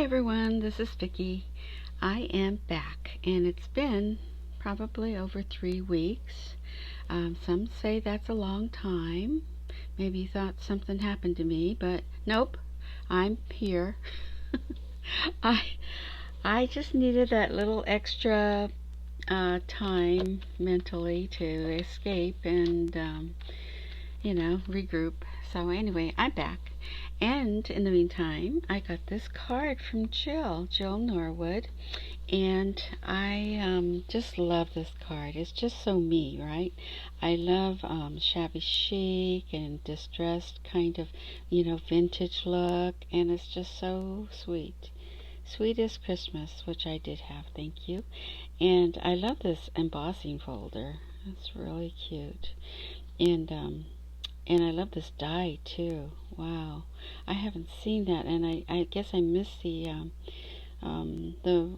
Hi everyone, this is Vicky. I am back and it's been probably over 3 weeks. Some say that's a long time. Maybe you thought something happened to me, but nope, I'm here. I I just needed that little extra time mentally to escape and regroup. So anyway, I'm back. And in the meantime, I got this card from Jill Norwood, and I just love this card. It's just so me, right? I love shabby chic and distressed kind of, vintage look, and it's just so sweet. Sweet as Christmas, which I did have, thank you. And I love this embossing folder. It's really cute. And I love this die too. Wow, I haven't seen that, and I guess I missed the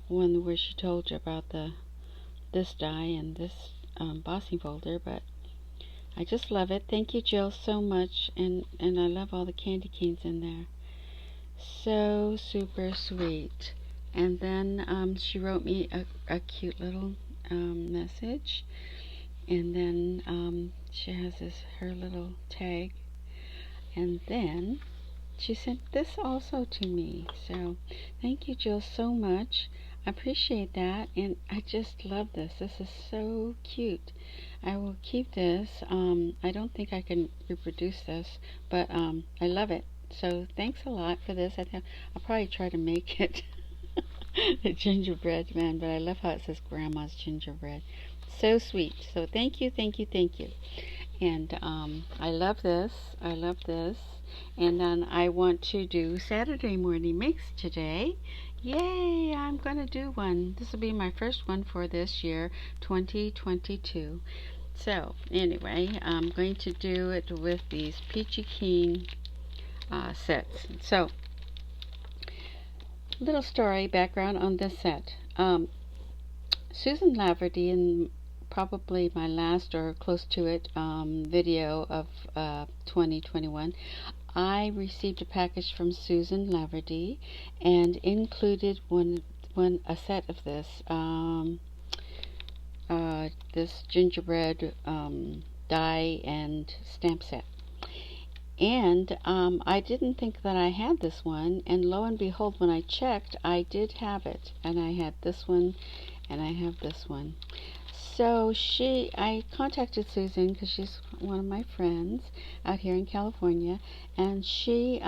one where she told you about this die and this embossing folder. But I just love it. Thank you, Jill, so much, and I love all the candy canes in there. So super sweet. And then she wrote me a cute little message, and then she has her little tag, and then she sent this also to me. So thank you, Jill, so much. I appreciate that, and I just love this. This is so cute. I will keep this. I don't think I can reproduce this, but I love it. So thanks a lot for this. I'll probably try to make it the gingerbread man, but I love how it says Grandma's gingerbread. So sweet. So thank you, thank you, thank you. And I love this. I love this. And then I want to do Saturday morning mix today. Yay! I'm going to do one. This will be my first one for this year, 2022. So, anyway, I'm going to do it with these Peachy Keen sets. So, little story background on this set. Susan Laverty, in probably my last or close to it video of 2021, I received a package from Susan Laverty and included a set of this gingerbread die and stamp set. And I didn't think that I had this one, and lo and behold, when I checked, I did have it. And I had this one, and I have this one. So I contacted Susan because she's one of my friends out here in California, and she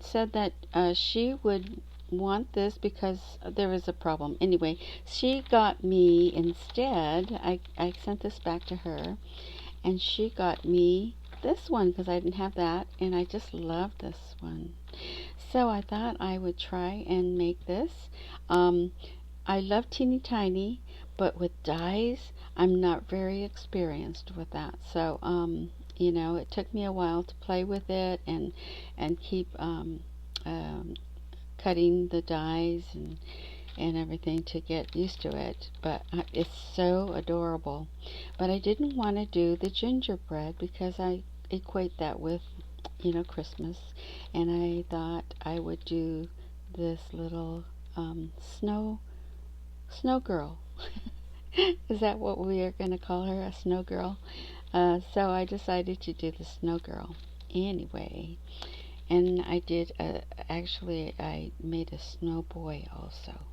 said that she would want this because there is a problem. Anyway, she got me instead, I sent this back to her, and she got me this one because I didn't have that, and I just love this one. So I thought I would try and make this. I love teeny tiny, but with dies, I'm not very experienced with that. So, it took me a while to play with it and keep cutting the dies and everything to get used to it. But it's so adorable. But I didn't want to do the gingerbread because I equate that with, Christmas. And I thought I would do this little snow girl. Is that what we are going to call her, a snow girl? So I decided to do the snow girl anyway. And I did, actually, I made a snow boy also.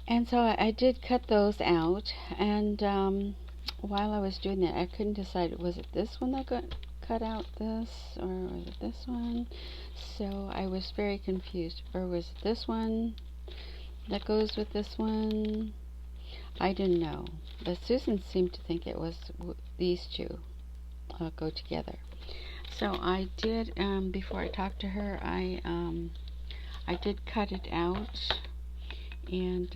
And so I did cut those out. And while I was doing that, I couldn't decide, was it this one that got cut out this, or was it this one? So I was very confused. Or was it this one that goes with this one? I didn't know, but Susan seemed to think it was these two go together. So I did, before I talked to her, I did cut it out, and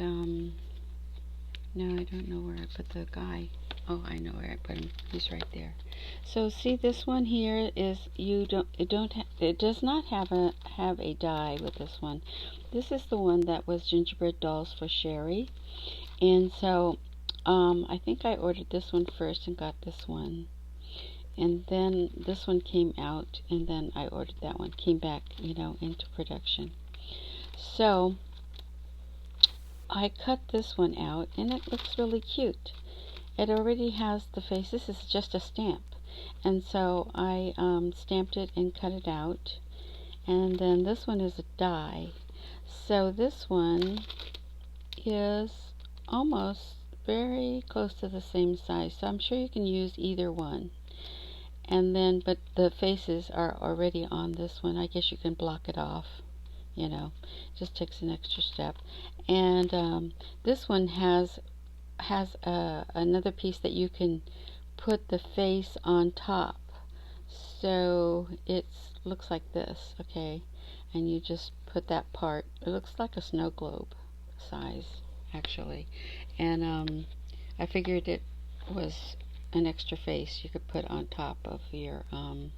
no, I don't know where I put the guy. Oh, I know where I put him. He's right there. So see, this one here is it does not have a die with this one. This is the one that was gingerbread dolls for Sherry. And so I think I ordered this one first and got this one, and then this one came out, and then I ordered that one, came back into production. So I cut this one out, and it looks really cute. It already has the face. This is just a stamp, and so I stamped it and cut it out. And then this one is a die. So this one is almost very close to the same size. So I'm sure you can use either one. And then, but the faces are already on this one. I guess you can block it off. You know, just takes an extra step. And this one has another piece that you can put the face on top. So it looks like this, okay? And you just put that part. It looks like a snow globe size, actually. And I figured it was an extra face you could put on top of your on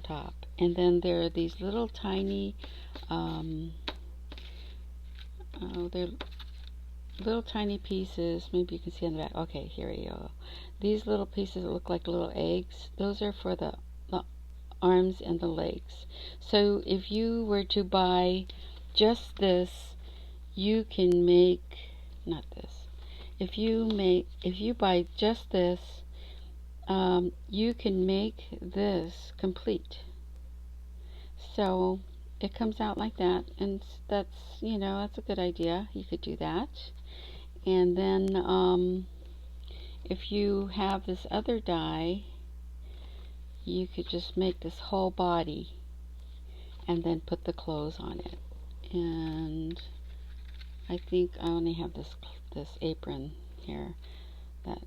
top. And then there are these little tiny they're little tiny pieces. Maybe you can see on the back. Okay, here we go. These little pieces that look like little eggs, those are for the arms and the legs. So if you were to buy just this, you can make, not this, if you buy just this, you can make this complete. So it comes out like that, and that's, you know, that's a good idea. You could do that. And then if you have this other die, you could just make this whole body and then put the clothes on it. And I think I only have this apron here that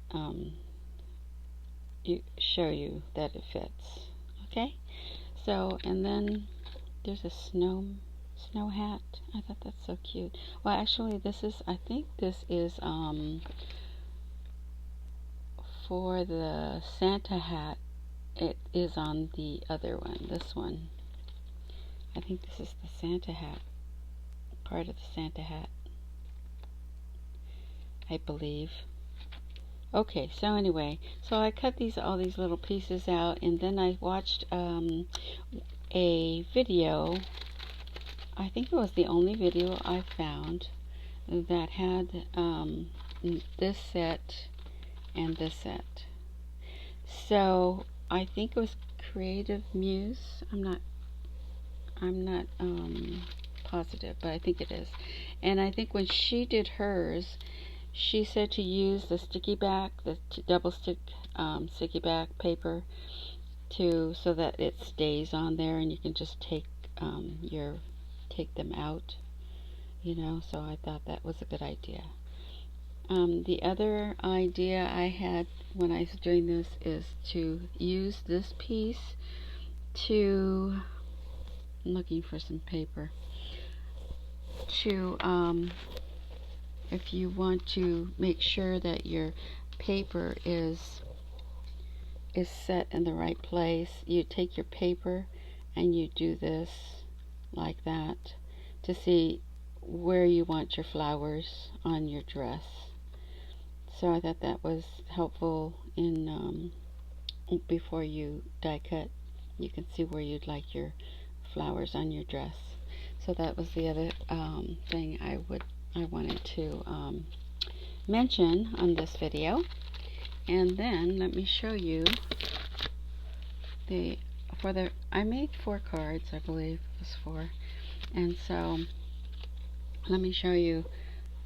show you that it fits. Okay, so and then there's a snow hat. I thought that's so cute. Well, actually, I think this is for the Santa hat. It is on the other one, this one. I think this is the Santa hat, part of the Santa hat, I believe. Okay, so anyway, so I cut all these little pieces out, and then I watched a video. I think it was the only video I found that had this set and this set. So I think it was Creative Muse. I'm not positive, but I think it is. And I think when she did hers, she said to use the sticky back, the double sticky back paper, so that it stays on there, and you can just take them out. You know, so I thought that was a good idea. The other idea I had when I was doing this is to use this piece to, I'm looking for some paper, to, if you want to make sure that your paper is set in the right place, you take your paper and you do this like that to see where you want your flowers on your dress. So I thought that was helpful in before you die cut. You can see where you'd like your flowers on your dress. So that was the other thing I wanted to mention on this video. And then let me show you I made 4 cards, I believe it was 4. And so let me show you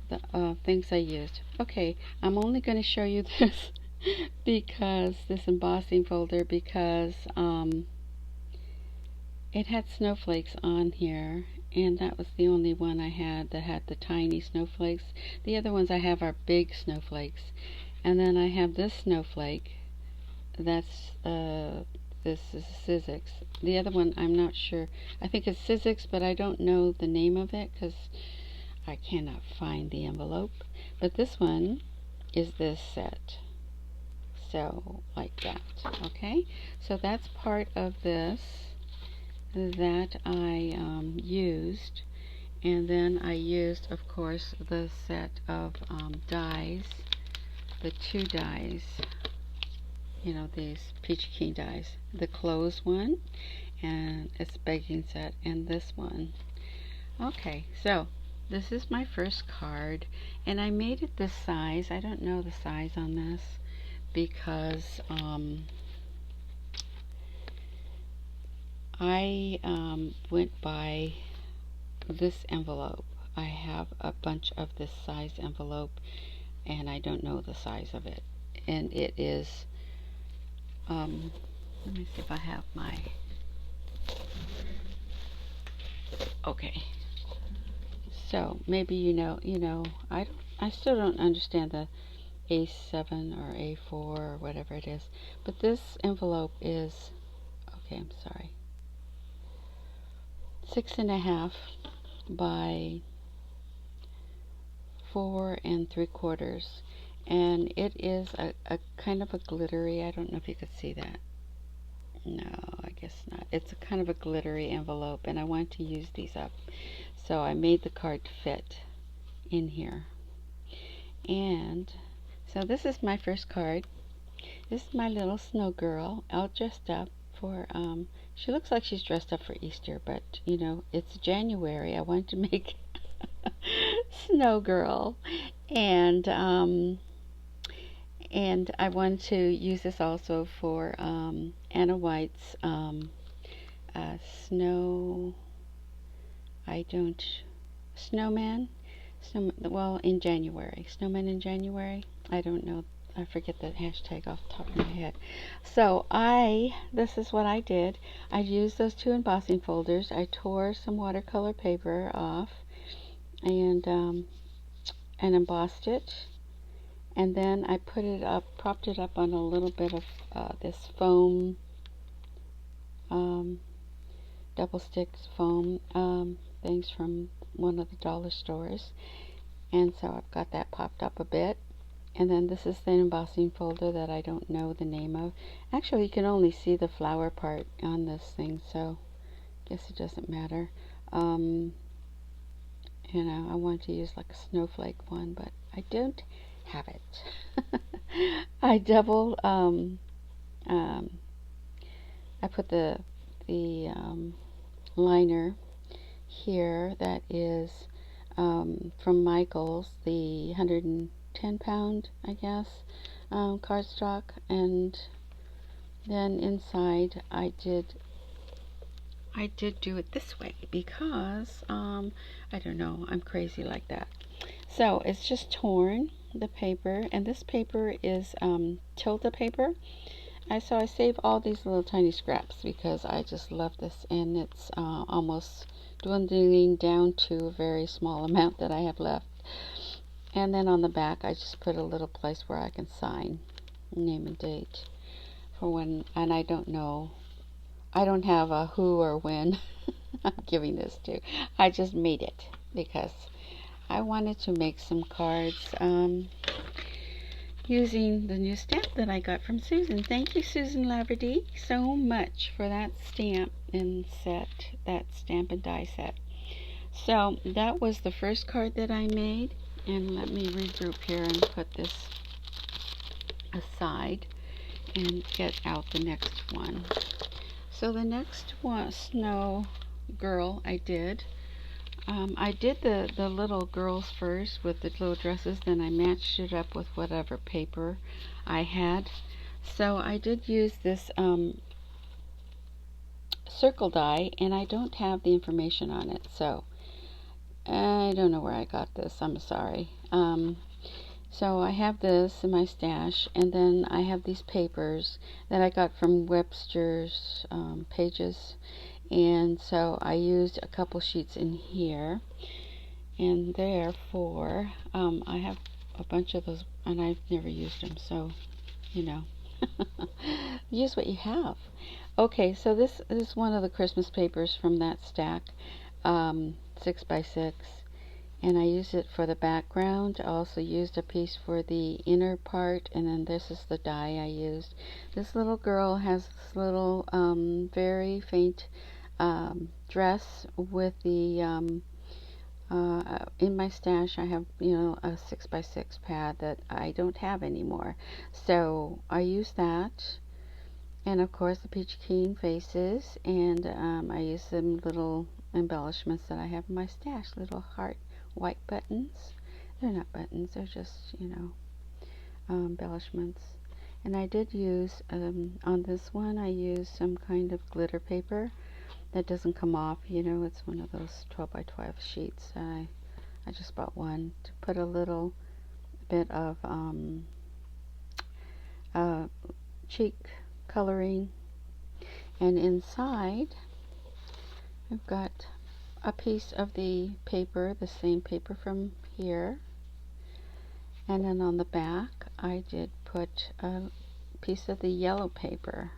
the things I used. Okay, I'm only going to show you this because this embossing folder, because it had snowflakes on here, and that was the only one I had that had the tiny snowflakes. The other ones I have are big snowflakes. And then I have this snowflake. That's this is Sizzix. The other one, I'm not sure. I think it's Sizzix, but I don't know the name of it because I cannot find the envelope. But this one is this set. So, like that. Okay? So that's part of this that I used. And then I used, of course, the set of dies. The 2 dies. You know, these Peachy King dies. The clothes one, and it's baking set, and this one. Okay, so this is my first card, and I made it this size. I don't know the size on this because I went by this envelope. I have a bunch of this size envelope, and I don't know the size of it. And it is, let me see if I have my, okay. So maybe I still don't understand the A7 or A4 or whatever it is. But this envelope is, okay, I'm sorry, 6.5 by 4 3/4, and it is a kind of a glittery. I don't know if you could see that. No, I guess not. It's a kind of a glittery envelope, and I want to use these up. So I made the card fit in here. And so this is my first card. This is my little snow girl, all dressed up for, she looks like she's dressed up for Easter, but, it's January. I wanted to make snow girl. And, I wanted to use this also for, Anna Wight's, snow, I don't, snowman? Well, in January. Snowman in January? I don't know. I forget the hashtag off the top of my head. So this is what I did. I used those 2 embossing folders. I tore some watercolor paper off and embossed it. And then I put it up, propped it up on a little bit of this foam, double sticked foam things from one of the dollar stores. And so I've got that popped up a bit. And then this is the embossing folder that I don't know the name of. Actually, you can only see the flower part on this thing, so I guess it doesn't matter. I want to use like a snowflake one, but I don't have it. I double, I put the liner here that is from Michael's, the 110-pound, I guess, cardstock, and then inside I did do it this way because I don't know, I'm crazy like that. So it's just torn, the paper, and this paper is Tilda paper. So I save all these little tiny scraps because I just love this, and it's almost dwindling down to a very small amount that I have left. And then on the back I just put a little place where I can sign name and date for when, and I don't know, I don't have a who or when I'm giving this to. I just made it because I wanted to make some cards using the new stamp that I got from Susan. Thank you, Susan Laverty, so much for that stamp and set, that stamp and die set. So that was the first card that I made, and let me regroup here and put this aside and get out the next one. So the next one, Snow Girl, I did the little girls first with the little dresses, then I matched it up with whatever paper I had. So I did use this circle die, and I don't have the information on it, so I don't know where I got this. I'm sorry. So I have this in my stash, and then I have these papers that I got from Webster's Pages, and so I used a couple sheets in here, and therefore I have a bunch of those, and I've never used them, so use what you have. Okay, so this is one of the Christmas papers from that stack, 6x6, and I used it for the background. I also used a piece for the inner part, and then this is the die I used. This little girl has this little very faint dress with the in my stash I have a 6x6 pad that I don't have anymore, so I use that. And of course the Peachy Keen faces, and I use some little embellishments that I have in my stash. Little heart white buttons. They're not buttons, they're just, embellishments. And I did use, on this one, I used some kind of glitter paper that doesn't come off. It's one of those 12 by 12 sheets. I just bought one to put a little bit of cheek coloring. And inside, I've got a piece of the paper, the same paper from here. And then on the back, I did put a piece of the yellow paper.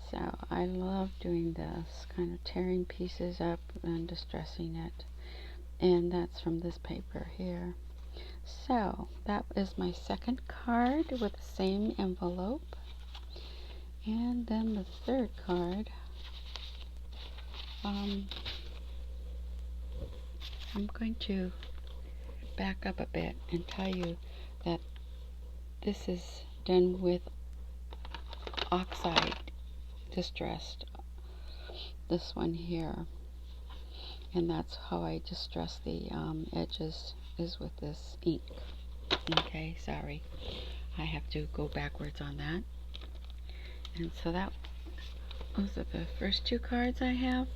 So I love doing this, kind of tearing pieces up and distressing it. And that's from this paper here. So that is my second card with the same envelope. And then the third card, I'm going to back up a bit and tell you that this is done with oxide distressed, this one here, and that's how I distress the edges, is with this ink. Okay, sorry, I have to go backwards on that. And so those are the first two cards I have.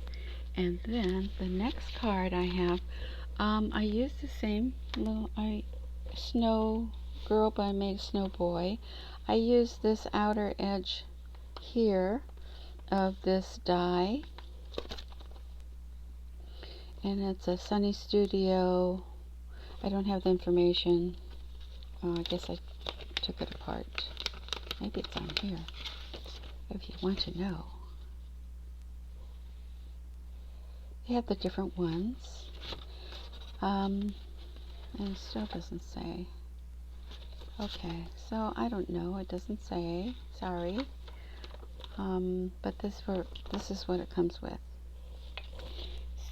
And then the next card I have, I used the same little snow girl, but I made a snow boy. I used this outer edge here of this die, and it's a Sunny Studio. I don't have the information. I guess I took it apart. Maybe it's on here if you want to know. They have the different ones. And it still doesn't say. Okay, so I don't know. It doesn't say. Sorry. But this is what it comes with.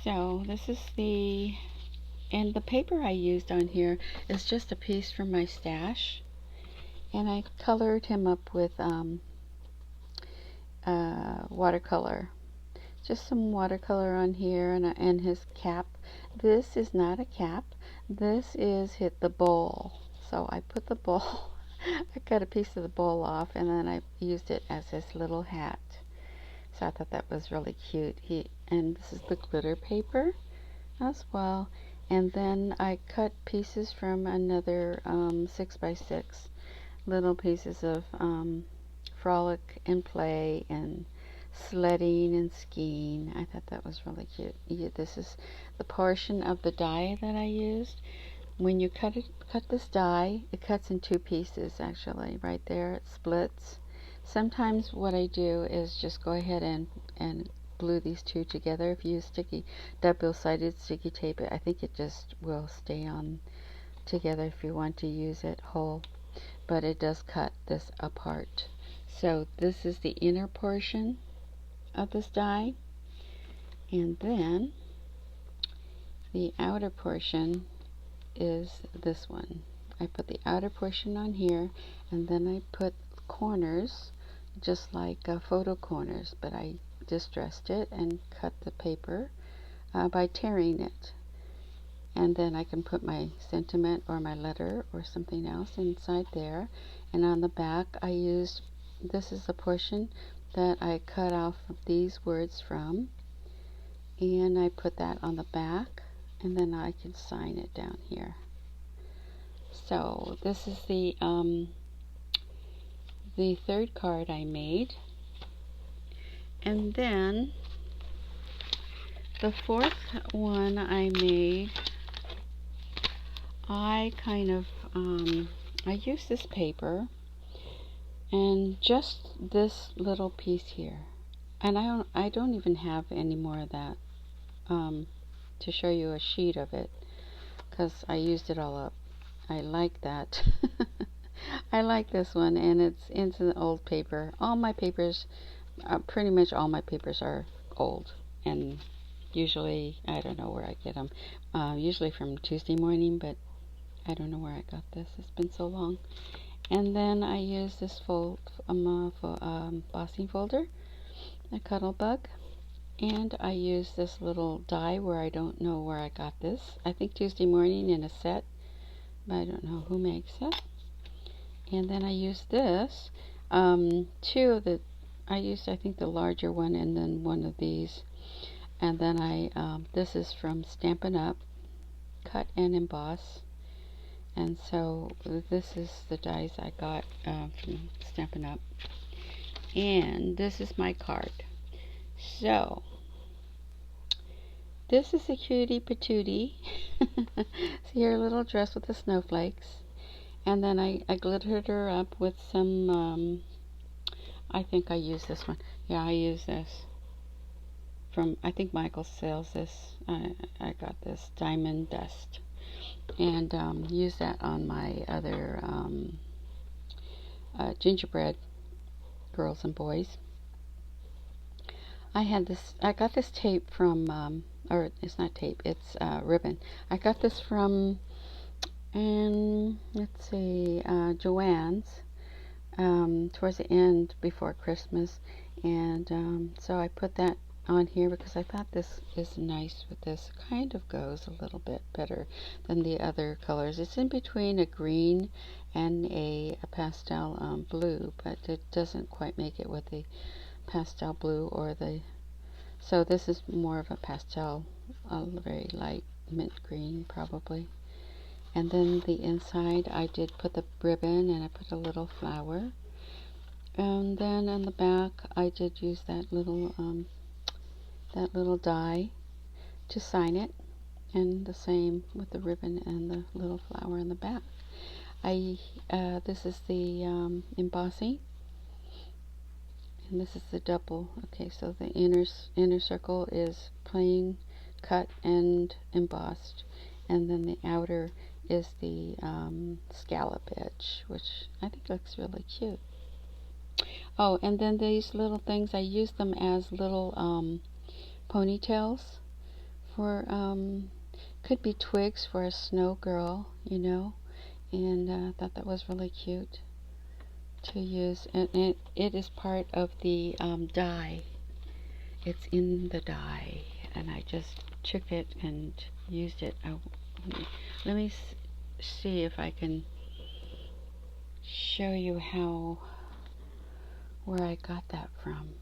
So this is and the paper I used on here is just a piece from my stash, and I colored him up with watercolor. Just some watercolor on here, and his cap. This is not a cap. This is the bowl. So I put the bowl, I cut a piece of the bowl off, and then I used it as his little hat. So I thought that was really cute. And this is the glitter paper as well. And then I cut pieces from another 6x6, little pieces of frolic and play and sledding and skiing. I thought that was really cute. This is the portion of the die that I used. When you cut this die, it cuts in two pieces actually. Right there, it splits. Sometimes what I do is just go ahead and glue these two together. If you use double-sided sticky tape, I think it just will stay on together if you want to use it whole. But it does cut this apart. So this is the inner portion of this die, and then the outer portion is this one. I put the outer portion on here, and then I put corners, just like photo corners, but I distressed it and cut the paper by tearing it. And then I can put my sentiment or my letter or something else inside there. And on the back, I used, this is the portion that I cut off these words from, and I put that on the back, and then I can sign it down here. So this is the third card I made. And then the fourth one I made, I kind of I used this paper and just this little piece here, and I don't even have any more of that to show you a sheet of it, because I used it all up. I like that. I like this one, and it's into the old paper. All my papers, pretty much all my papers are old, and usually, I don't know where I get them, usually from Tuesday Morning, but I don't know where I got this. It's been so long. And then I use this embossing folder, a cuddle bug, And I use this little die where I don't know where I got this. I think Tuesday Morning in a set, but I don't know who makes it. And then I use this, two of the, I used I think the larger one and then one of these. And then this is from Stampin' Up, cut and emboss. And so this is the dies I got from Stampin' Up. And this is my card. So, this is a cutie patootie. See her little dress with the snowflakes. And then I glittered her up with some, I think I used this one. Yeah, I use this. From, I think Michael sells this. I got this diamond dust. And use that on my other gingerbread girls and boys. I got this tape from, or it's not tape, it's ribbon. I got this from, let's see, Joann's, towards the end before Christmas. And so I put that on here because I thought this is nice with this. Kind of goes a little bit better than the other colors. It's in between a green and a pastel blue, but it doesn't quite make it with the pastel blue or the, so this is more of a pastel, a very light mint green probably. And then the inside I did put the ribbon and I put a little flower. And then on the back I did use that little die to sign it, and the same with the ribbon and the little flower in the back. This is the embossing, and this is the double. Okay, so the inner circle is plain cut and embossed, and then the outer is the scallop edge, which I think looks really cute. Oh, and then these little things, I use them as little ponytails for, could be twigs for a snow girl, you know, and I thought that was really cute to use. And it is part of the die. It's in the die, and I just took it and used it. Let me see if I can show you where I got that from.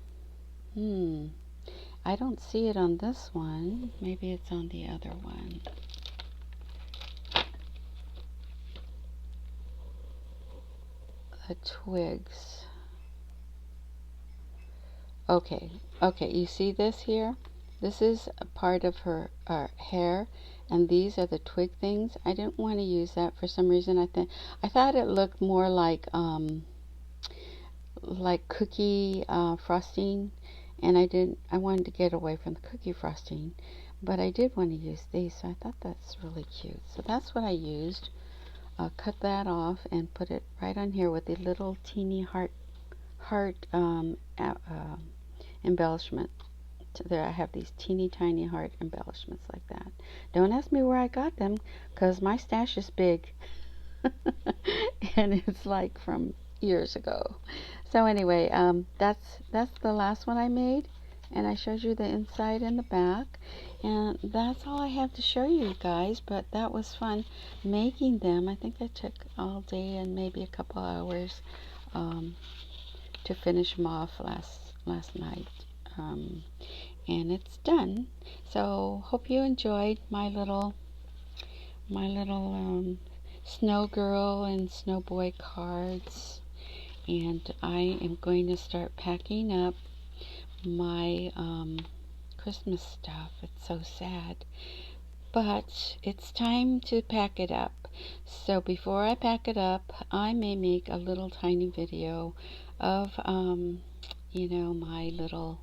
I don't see it on this one. Maybe it's on the other one. The twigs. Okay, you see this here? This is a part of her hair, and these are the twig things. I didn't want to use that for some reason. I thought it looked more like cookie frosting, and I wanted to get away from the cookie frosting, but I did want to use these, so I thought that's really cute. So that's what I used. Cut that off and put it right on here with a little teeny heart embellishment. So there I have these teeny tiny heart embellishments like that. Don't ask me where I got them, because my stash is big. And it's like from years ago. So anyway, that's the last one I made, and I showed you the inside and the back, and that's all I have to show you guys. But that was fun making them. I think I took all day and maybe a couple hours to finish them off last night, and it's done. So hope you enjoyed my little snow girl and snow boy cards. And I am going to start packing up my Christmas stuff. It's so sad, but it's time to pack it up. So before I pack it up, I may make a little tiny video of you know, my little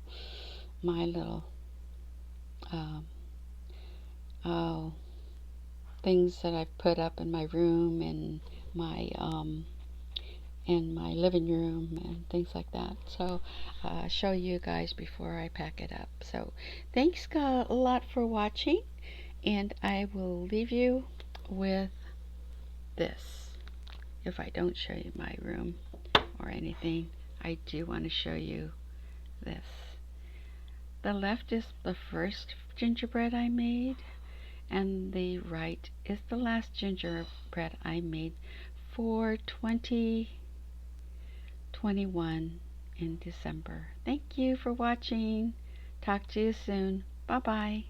things that I've put up in my room and my living room and things like that. So show you guys before I pack it up. So thanks a lot for watching, and I will leave you with this. If I don't show you my room or anything, I do want to show you this. The left is the first gingerbread I made, and the right is the last gingerbread I made for 2021 in December. Thank you for watching. Talk to you soon. Bye bye.